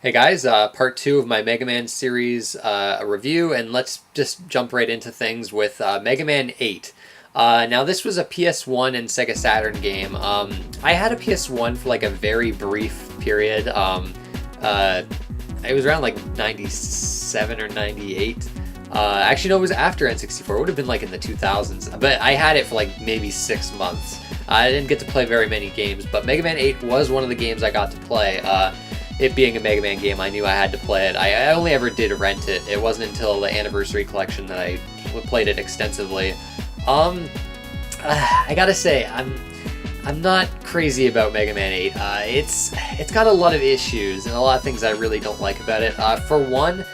Hey guys, part two of my Mega Man series review, and let's just jump right into things with Mega Man 8. Now, this was a PS1 and Sega Saturn game. I had a PS1 for like a very brief period. It was around like 97 or 98. Actually, no, it was after N64. It would have been like in the 2000s, but I had it for like maybe 6 months. I didn't get to play very many games, but Mega Man 8 was one of the games I got to play. It being a Mega Man game, I knew I had to play it. I only ever did rent it. It wasn't until the Anniversary Collection that I played it extensively. I gotta say, I'm not crazy about Mega Man 8. It's got a lot of issues and a lot of things I really don't like about it. For one,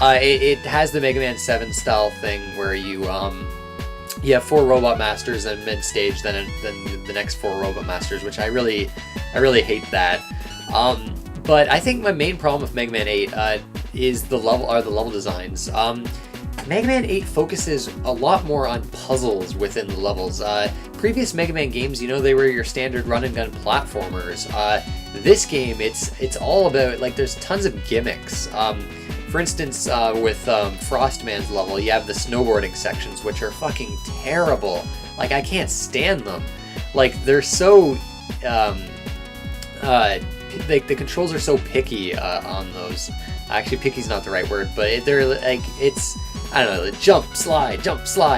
it has the Mega Man 7 style thing where you have 4 Robot Masters and mid-stage, then the next 4 Robot Masters, which I really hate that. But I think my main problem with Mega Man 8 is the level designs. Mega Man 8 focuses a lot more on puzzles within the levels. Previous Mega Man games, they were your standard run and gun platformers. This game, it's all about, like, there's tons of gimmicks. For instance, with Frostman's level, you have the snowboarding sections, which are fucking terrible. Like, I can't stand them. Like, they're so the controls are so picky on those. Actually, picky's not the right word, but they're like, I don't know, jump, slide.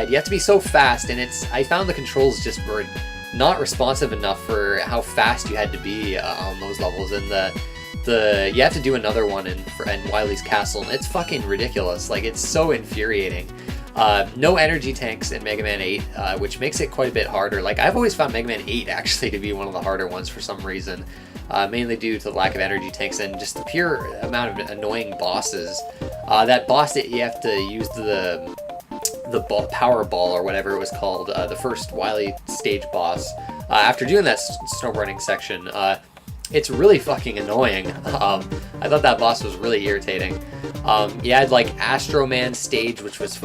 You have to be so fast, and I found the controls just were not responsive enough for how fast you had to be on those levels. And you have to do another one in Wily's Castle, and it's fucking ridiculous. Like, it's so infuriating. No energy tanks in Mega Man 8, which makes it quite a bit harder. Like, I've always found Mega Man 8 actually to be one of the harder ones for some reason, mainly due to the lack of energy tanks and just the pure amount of annoying bosses. That boss that you have to use the power ball or whatever it was called, the first Wily stage boss. After doing that snowboarding section, it's really fucking annoying. I thought that boss was really irritating. You had like Astro Man stage, which was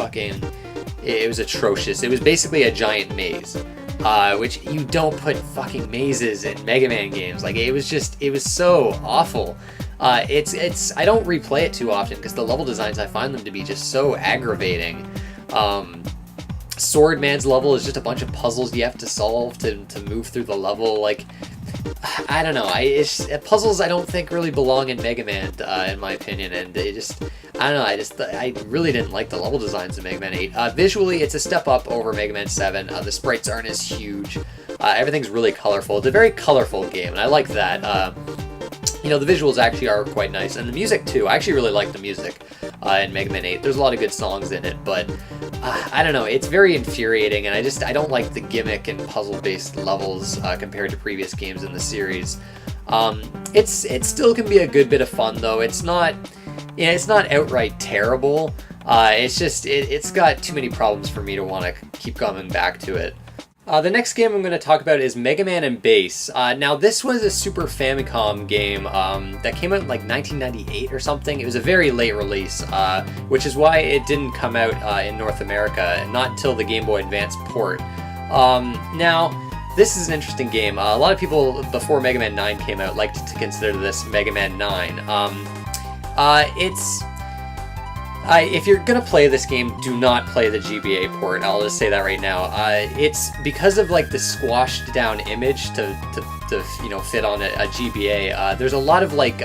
it was atrocious. It was basically a giant maze, which you don't put fucking mazes in Mega Man games. Like, it was so awful. I don't replay it too often because the level designs, I find them to be just so aggravating. Swordman's level is just a bunch of puzzles you have to solve to move through the level. Like, I don't know. Puzzles I don't think really belong in Mega Man, in my opinion, and I don't know. I really didn't like the level designs in Mega Man 8. Visually, it's a step up over Mega Man 7. The sprites aren't as huge. Everything's really colorful. It's a very colorful game, and I like that. The visuals actually are quite nice, and the music too. I actually really like the music in Mega Man 8. There's a lot of good songs in it, but I don't know. It's very infuriating, and I don't like the gimmick and puzzle-based levels compared to previous games in the series. It still can be a good bit of fun, though. It's not outright terrible. It's got too many problems for me to want to keep coming back to it. The next game I'm going to talk about is Mega Man Bass. Now, this was a Super Famicom game that came out in like 1998 or something. It was a very late release, which is why it didn't come out in North America, not until the Game Boy Advance port. Now, this is an interesting game. A lot of people, before Mega Man 9 came out, liked to consider this Mega Man 9. If you're gonna play this game, do not play the GBA port. I'll just say that right now. It's because of like the squashed down image to fit on a GBA. There's a lot of like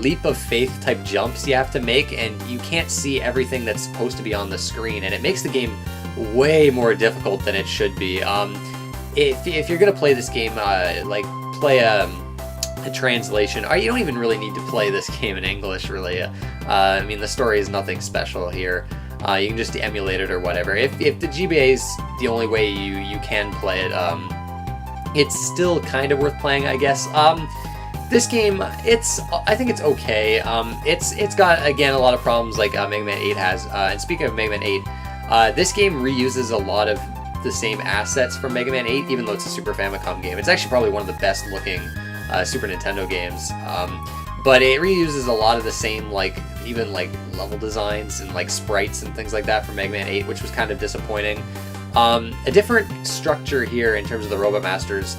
leap of faith type jumps you have to make, and you can't see everything that's supposed to be on the screen, and it makes the game way more difficult than it should be. If you're gonna play this game, play a translation, or you don't even really need to play this game in English, really. I mean, the story is nothing special here. You can just emulate it or whatever. If the GBA is the only way you can play it, it's still kind of worth playing, I guess. This game, I think it's okay. It's got, again, a lot of problems like Mega Man 8 has. And speaking of Mega Man 8, this game reuses a lot of the same assets from Mega Man 8, even though it's a Super Famicom game. It's actually probably one of the best looking Super Nintendo games, but it reuses a lot of the same, even level designs and sprites and things like that from Mega Man 8, which was kind of disappointing. A different structure here in terms of the Robot Masters.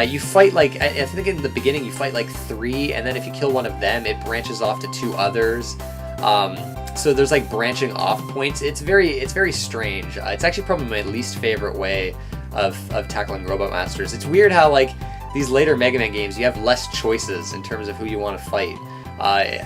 You fight like, I think in the beginning you fight like 3, and then if you kill one of them, it branches off to 2 others. So there's like branching off points. It's very strange. It's actually probably my least favorite way of tackling Robot Masters. It's weird how like these later Mega Man games, you have less choices in terms of who you want to fight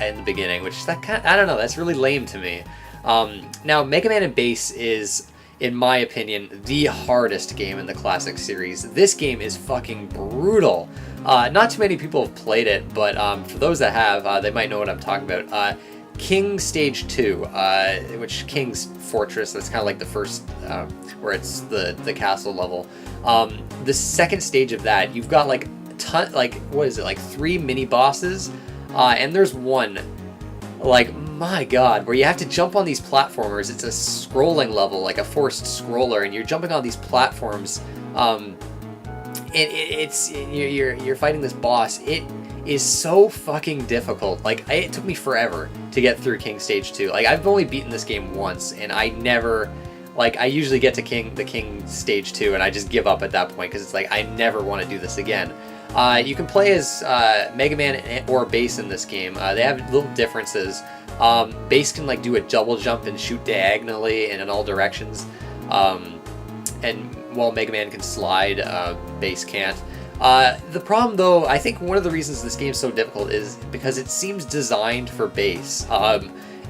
in the beginning, which I don't know, that's really lame to me. Now, Mega Man and Bass is, in my opinion, the hardest game in the Classic series. This game is fucking brutal. Not too many people have played it, but for those that have, they might know what I'm talking about. King Stage 2, which King's Fortress, that's kind of like the first, where it's the castle level. The second stage of that, you've got like what is it, like 3 mini bosses, and there's one, like, my god, where you have to jump on these platformers. It's a scrolling level, like a forced scroller, and you're jumping on these platforms. You're fighting this boss. It is so fucking difficult. Like, it took me forever to get through King Stage 2. Like, I've only beaten this game once, and I never, like, I usually get to the King Stage 2, and I just give up at that point, because it's like, I never want to do this again. You can play as Mega Man or Bass in this game. They have little differences. Bass can like do a double jump and shoot diagonally and in all directions, and while Mega Man can slide, Bass can't. The problem, though, I think one of the reasons this game's so difficult is because it seems designed for Bass.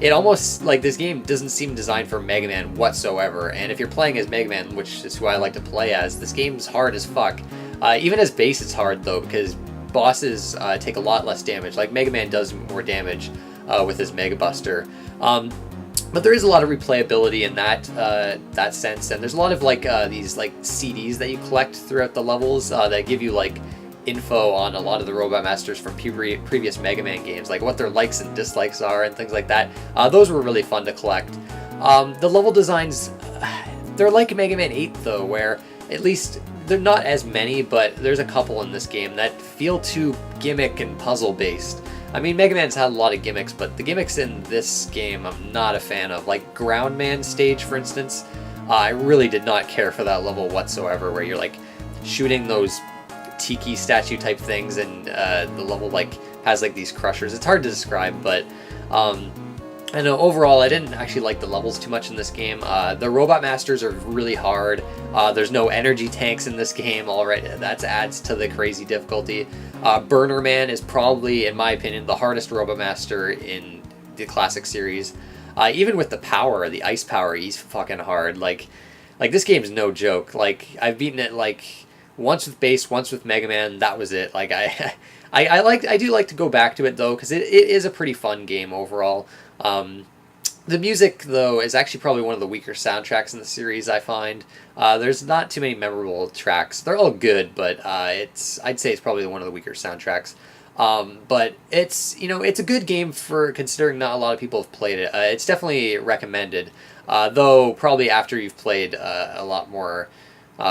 It almost, like, this game doesn't seem designed for Mega Man whatsoever, and if you're playing as Mega Man, which is who I like to play as, this game's hard as fuck. Even as Bass, it's hard, though, because bosses take a lot less damage. Like, Mega Man does more damage with his Mega Buster. But there is a lot of replayability in that sense, and there's a lot of like these like CDs that you collect throughout the levels that give you like info on a lot of the Robot Masters from previous Mega Man games, like what their likes and dislikes are and things like that. Those were really fun to collect. The level designs, they're like Mega Man 8 though, where at least they're not as many, but there's a couple in this game that feel too gimmick and puzzle based. I mean, Mega Man's had a lot of gimmicks, but the gimmicks in this game I'm not a fan of. Like Ground Man stage, for instance, I really did not care for that level whatsoever, where you're like shooting those tiki statue type things, and the level like has like these crushers. It's hard to describe, but I know overall I didn't actually like the levels too much in this game. The Robot Masters are really hard. There's no energy tanks in this game, alright, that adds to the crazy difficulty. Burner Man is probably, in my opinion, the hardest Robot Master in the Classic series. Even with the power, the ice power, he's fucking hard. Like this game's no joke. Like, I've beaten it like once with Bass, once with Mega Man, that was it. Like, I do like to go back to it though, because it is a pretty fun game overall. The music, though, is actually probably one of the weaker soundtracks in the series, I find. There's not too many memorable tracks. They're all good, but I'd say it's probably one of the weaker soundtracks. But it's a good game for considering not a lot of people have played it. It's definitely recommended, though probably after you've played a lot more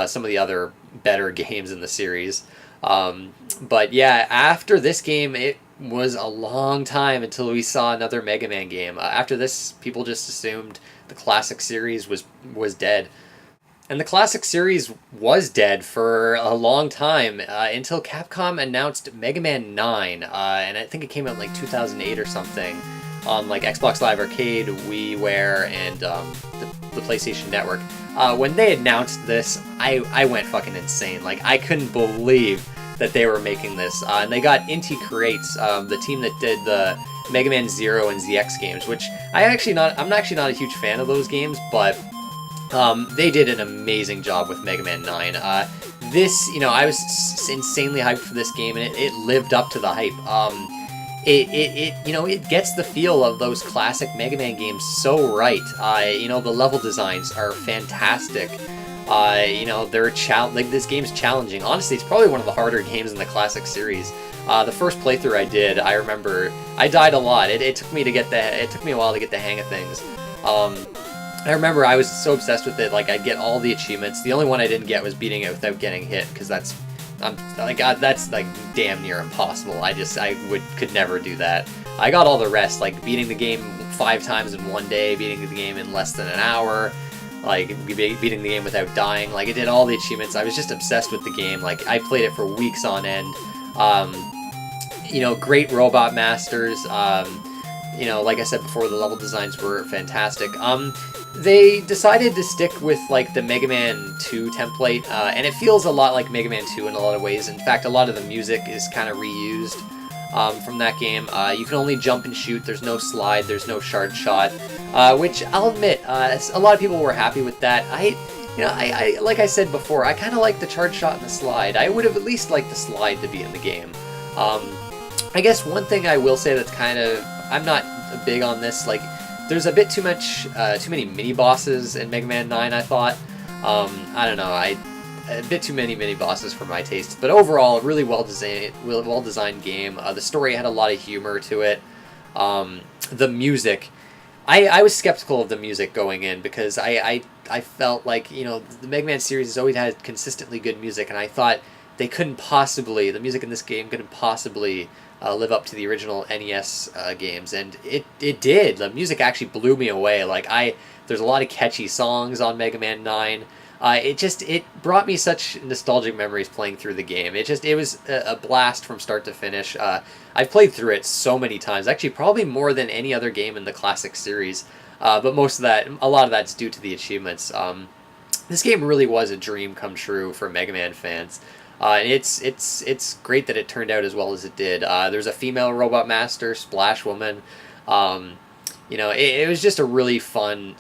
some of the other better games in the series. But yeah, after this game, it was a long time until we saw another Mega Man game. After this, people just assumed the Classic series was dead. And the Classic series was dead for a long time, until Capcom announced Mega Man 9, and I think it came out in like 2008 or something, on like Xbox Live Arcade, WiiWare, and the PlayStation Network. When they announced this, I went fucking insane. Like, I couldn't believe that they were making this, and they got Inti Creates, the team that did the Mega Man 0 and ZX games, which I'm actually not a huge fan of those games, but they did an amazing job with Mega Man 9. This, I was insanely hyped for this game, and it lived up to the hype. It gets the feel of those classic Mega Man games so right. The level designs are fantastic. This game's challenging. Honestly, it's probably one of the harder games in the Classic series. The first playthrough I did, I remember I died a lot. It took me a while to get the hang of things. I remember I was so obsessed with it, like I'd get all the achievements. The only one I didn't get was beating it without getting hit, because that's like damn near impossible. I could never do that. I got all the rest, like beating the game 5 times in one day, beating the game in less than an hour. like beating the game without dying. Like, it did all the achievements. I was just obsessed with the game. Like, I played it for weeks on end. You know, great robot masters. You know, like I said before, the level designs were fantastic. They decided to stick with, like, the Mega Man 2 template, and it feels a lot like Mega Man 2 in a lot of ways. In fact, a lot of the music is kind of reused from that game. You can only jump and shoot. There's no slide. There's no shard shot, which I'll admit, a lot of people were happy with that. You know, I like I said before, I kind of like the charge shot and the slide. I would have at least liked the slide to be in the game. I guess one thing I will say that's kind of, I'm not big on this, like, there's a bit too many mini bosses in Mega Man 9, I thought. I don't know, a bit too many mini bosses for my taste. But overall, a really well designed game. The story had a lot of humor to it. The music, I was skeptical of the music going in because I felt like, you know, the Mega Man series has always had consistently good music, and I thought they couldn't possibly, the music in this game couldn't possibly live up to the original NES games, and it did. The music actually blew me away. Like, there's a lot of catchy songs on Mega Man 9. It brought me such nostalgic memories playing through the game. It was a blast from start to finish. I've played through it so many times, actually probably more than any other game in the Classic series. But a lot of that's due to the achievements. This game really was a dream come true for Mega Man fans. And it's great that it turned out as well as it did. There's a female robot master, Splash Woman. You know, it was just a really fun,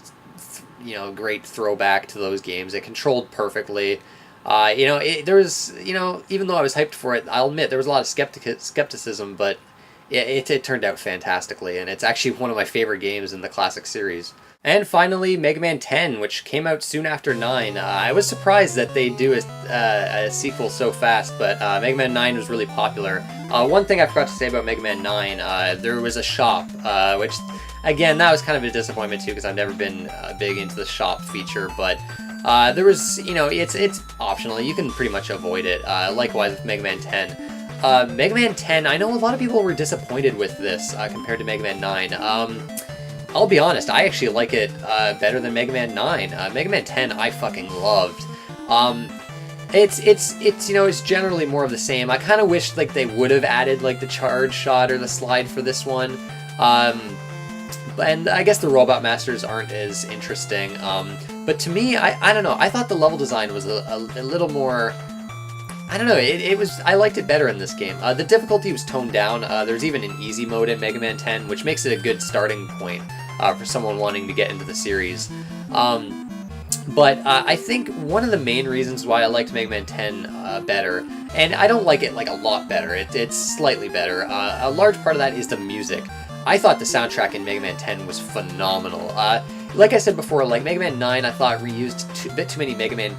you know, great throwback to those games. It controlled perfectly. You know, there was, you know, even though I was hyped for it, I'll admit there was a lot of skepticism, but it turned out fantastically, and it's actually one of my favorite games in the Classic series. And finally, Mega Man 10, which came out soon after 9. I was surprised that they do a sequel so fast, but Mega Man 9 was really popular. One thing I forgot to say about Mega Man 9, there was a shop, which, again, that was kind of a disappointment too, because I've never been big into the shop feature, but there was, you know, it's optional. You can pretty much avoid it. Likewise with Mega Man 10. Mega Man 10, I know a lot of people were disappointed with this compared to Mega Man 9. I'll be honest, I actually like it better than Mega Man 9. Mega Man 10 I fucking loved. It's you know, it's generally more of the same. I kind of wish like they would have added like the charge shot or the slide for this one. And I guess the robot masters aren't as interesting. But to me, I don't know, I thought the level design was a little more, I don't know, I liked it better in this game. The difficulty was toned down. There's even an easy mode in Mega Man 10, which makes it a good starting point for someone wanting to get into the series. But I think one of the main reasons why I liked Mega Man 10 better, and I don't like it like a lot better, it's slightly better, a large part of that is the music. I thought the soundtrack in Mega Man 10 was phenomenal. Like I said before, like Mega Man 9 I thought reused a bit too many Mega Man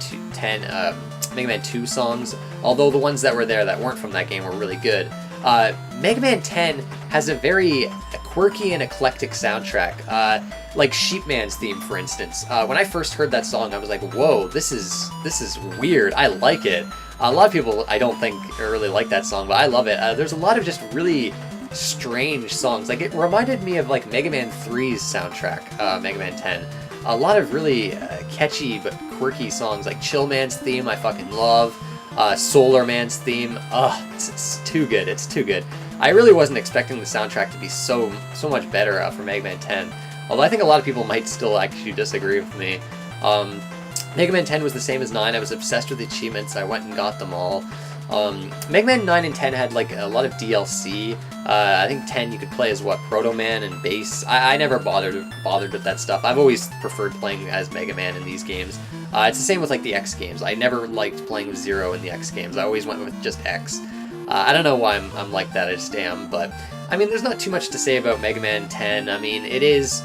2 songs, although the ones that were there that weren't from that game were really good. Mega Man 10 has a very quirky and eclectic soundtrack, like Sheepman's theme, for instance. When I first heard that song, I was like, whoa, this is weird, I like it. A lot of people, I don't think, really like that song, but I love it. There's a lot of just really strange songs. Like, it reminded me of like Mega Man 3's soundtrack, Mega Man 10. A lot of really catchy but quirky songs, like Chillman's theme I fucking love. Solar Man's theme, it's too good, it's too good. I really wasn't expecting the soundtrack to be so much better for Mega Man 10, although I think a lot of people might still actually disagree with me. Mega Man 10 was the same as 9, I was obsessed with the achievements, I went and got them all. Mega Man 9 and 10 had like a lot of DLC. I think 10 you could play as Proto Man and Bass. I never bothered with that stuff. I've always preferred playing as Mega Man in these games. It's the same with like the X games. I never liked playing with Zero in the X games. I always went with just X. I don't know why I'm like that, I just am, but I mean, there's not too much to say about Mega Man 10. I mean, it is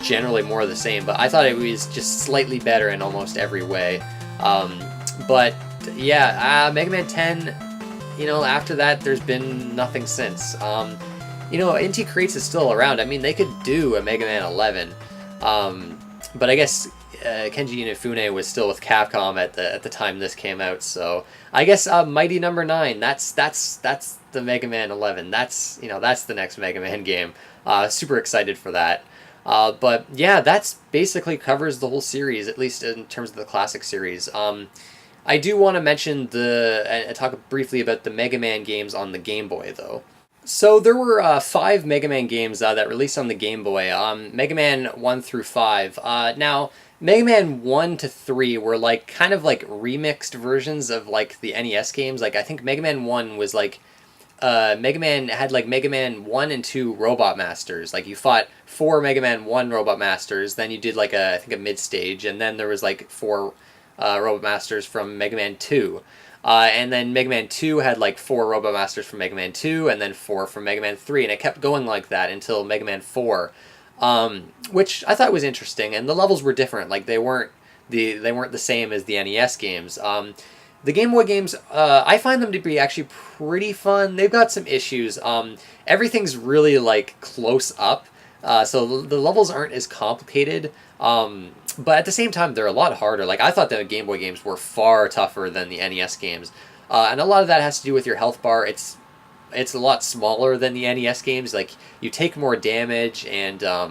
generally more of the same, but I thought it was just slightly better in almost every way. But yeah, Mega Man 10, you know, after that, there's been nothing since. You know, Inti Creates is still around. I mean, they could do a Mega Man 11, but I guess Kenji Inafune was still with Capcom at the time this came out, so I guess Mighty Number 9. That's the Mega Man 11. That's the next Mega Man game. Super excited for that. But yeah, that's basically covers the whole series, at least in terms of the classic series. I do want to mention and talk briefly about the Mega Man games on the Game Boy, though. So there were 5 Mega Man games that released on the Game Boy. Mega Man 1 through 5. Now, Mega Man 1 to 3 were like kind of like remixed versions of like the NES games. Like I think Mega Man 1 was like Mega Man had like Mega Man 1 and 2 Robot Masters. Like you fought 4 Mega Man 1 Robot Masters, then you did like I think a mid stage, and then there was like 4 Robot Masters from Mega Man 2. And then Mega Man 2 had like 4 Robot Masters from Mega Man 2, and then 4 from Mega Man 3, and it kept going like that until Mega Man 4, which I thought was interesting. And the levels were different; like they weren't the same as the NES games. The Game Boy games, I find them to be actually pretty fun. They've got some issues. Everything's really like close up, so the levels aren't as complicated. But at the same time, they're a lot harder. Like I thought the Game Boy games were far tougher than the NES games, and a lot of that has to do with your health bar. It's a lot smaller than the NES games. Like you take more damage, and I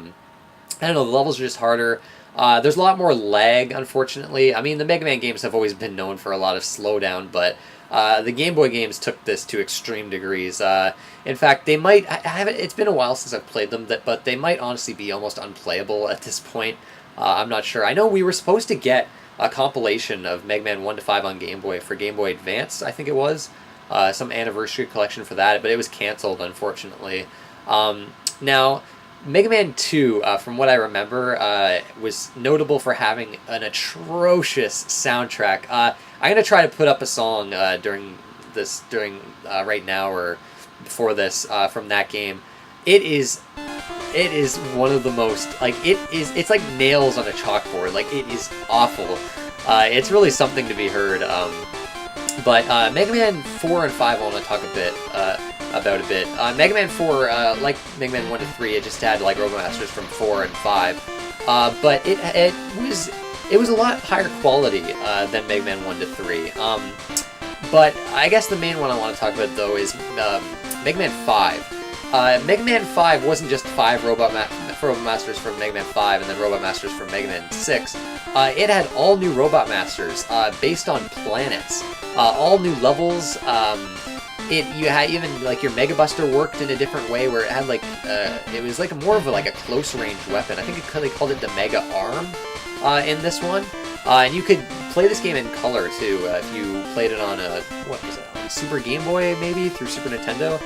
don't know, the levels are just harder. There's a lot more lag, unfortunately. I mean, the Mega Man games have always been known for a lot of slowdown, but the Game Boy games took this to extreme degrees. In fact, they might. I haven't. It's been a while since I've played them, but they might honestly be almost unplayable at this point. I'm not sure. I know we were supposed to get a compilation of Mega Man 1 to 5 on Game Boy for Game Boy Advance, I think it was. Some anniversary collection for that, but it was canceled, unfortunately. Now, Mega Man 2, from what I remember, was notable for having an atrocious soundtrack. I'm going to try to put up a song during right now or before this from that game. It is one of the most, like, it's like nails on a chalkboard. Like, it is awful. It's really something to be heard. But Mega Man 4 and 5 I want to talk about a bit. Mega Man 4, like Mega Man 1 to 3, it just had like Robot Masters from 4 and 5. But it was a lot higher quality than Mega Man 1 to 3. But I guess the main one I want to talk about, though, is Mega Man 5. Mega Man 5 wasn't just 5 Robot Masters from Mega Man 5 and then Robot Masters from Mega Man 6. It had all new Robot Masters based on planets, all new levels. You had even like your Mega Buster worked in a different way, where it had like it was like more of a close range weapon. I think they called it the Mega Arm in this one, and you could play this game in color too if you played it on what was it, on Super Game Boy, maybe through Super Nintendo.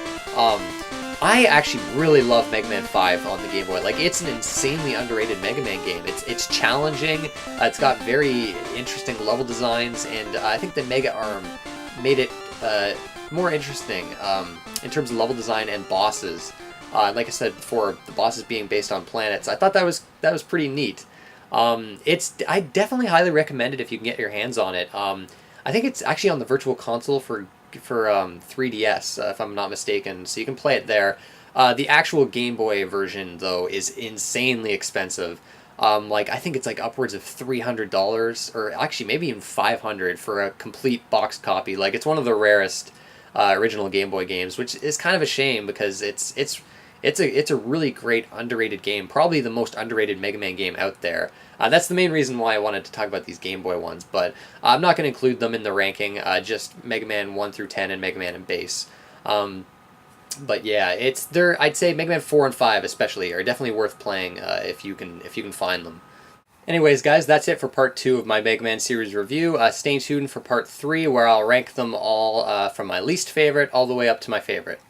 I actually really love Mega Man 5 on the Game Boy. Like, it's an insanely underrated Mega Man game. It's challenging. It's got very interesting level designs, and I think the Mega Arm made it more interesting in terms of level design and bosses. Like I said before, the bosses being based on planets. I thought that was pretty neat. I definitely highly recommend it if you can get your hands on it. I think it's actually on the Virtual Console for 3DS, if I'm not mistaken, so you can play it there. The actual Game Boy version, though, is insanely expensive. Like, I think it's like upwards of $300, or actually maybe even $500 for a complete box copy. Like, it's one of the rarest original Game Boy games, which is kind of a shame because it's a really great underrated game, probably the most underrated Mega Man game out there. That's the main reason why I wanted to talk about these Game Boy ones, but I'm not going to include them in the ranking, just Mega Man 1 through 10 and Mega Man and Bass. But yeah, I'd say Mega Man 4 and 5 especially are definitely worth playing if you can find them. Anyways, guys, that's it for part 2 of my Mega Man series review. Stay tuned for part 3, where I'll rank them all from my least favorite all the way up to my favorite.